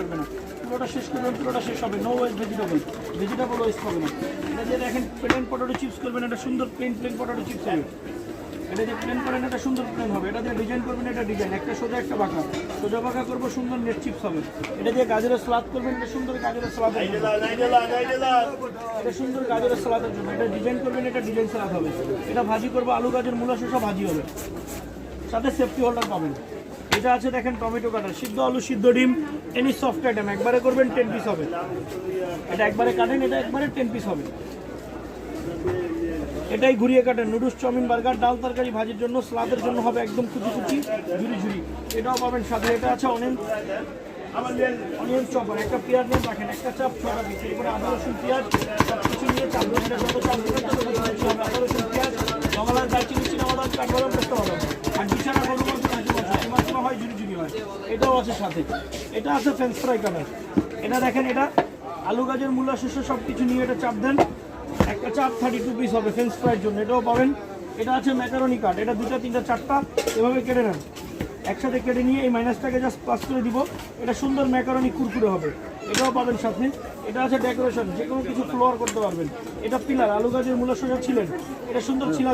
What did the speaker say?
থাকবে না, পুরোটা শেষ করবেন পুরোটা শেষ হবে। No waste vegetable, vegetable waste হবে না। এটা যে দেখেন প্লেন পটেটো চিপস করবেন, এটা সুন্দর প্লেন পটেটো চিপস হবে। এটা যে প্লেন করেন এটা সুন্দর প্লেন হবে। এটা দিয়ে ডিজাইন করবেন, এটা ডিজাইন একটা সোজা একটা বাঁকা, সোজা বাঁকা করবো, সুন্দর নেট চিপস হবে। এটা দিয়ে গাজরের সালাদ করবেন, এটা সুন্দর গাজরের সালাদ, এটা সুন্দর গাজরের সালাদের জন্য। এটা ডিজাইন করবেন, এটা ডিজাইন সালাদ হবে। এটা ভাজি করবো, আলু গাজর মূলা শসা ভাজি হবে, সাথে সেফটি হোল্ডার পাবেন। এটা আছে দেখেন টমেটো কাটার, সিদ্ধ আলু সিদ্ধ ডিম, এনি সফট আইটেম একবারে করবেন 10 পিস হবে। এটা একবারে কাটেন, এটা একবারে 10 পিস হবে। এটাই ঘুরিয়ে কাটেন, নুডলস চাউমিন বার্গার ডাল তরকারি ভাজির জন্য, সালাদের জন্য হবে একদম কুচি কুচি ঝুরি ঝুরি, এটাও পাবেন সাথে। এটা আছে অনিয়ন চপার, একটা পেঁয়াজ নিয়ে রাখেন, একটা চাপ 6টা পিস, এরপরে আদা রসুন পেঁয়াজ সব কিছু নিয়ে চাপ দেবেন। এটা যত চাপ দেবেন তত বেশি হবে। আদা রসুন পেঁয়াজ, লবণ, দারচিনি, চিনাবাদাম, কাঠবাদাম, পেস্তা বাদাম, আর বিছানা গরু মাংস, খাসি মাংস, এই মাছগুলো হয় ঝুরি ঝুরি হয়। এটাও আছে সাথে। এটা আছে ফ্রেঞ্চ ফ্রাই কাটার, এটা দেখেন এটা আলু গাজর মূলা শস্য সব কিছু নিয়ে এটা চাপ দেন, একটা চাপ 32 পিস হবে ফ্রেঞ্চ ফ্রাইয়ের জন্য, এটাও পাবেন। এটা আছে ম্যাকারনি কাট, এটা 2টা 3টা 4টা এভাবে কেটে নেন, একসাথে কেটে নিয়ে এই মাইনাসটাকে জাস্ট পাস করে দিব। এটা সুন্দর ম্যাকারনি কুরকুরে হবে, এটাও পাবেন সাথে। এটা আছে ডেকোরেশন, যে কোনো কিছু ফ্লোয়ার করতে পারবেন। এটা পিলার, আলু গাজর মূলা শসা ছিলেন, এটা সুন্দর ছিলা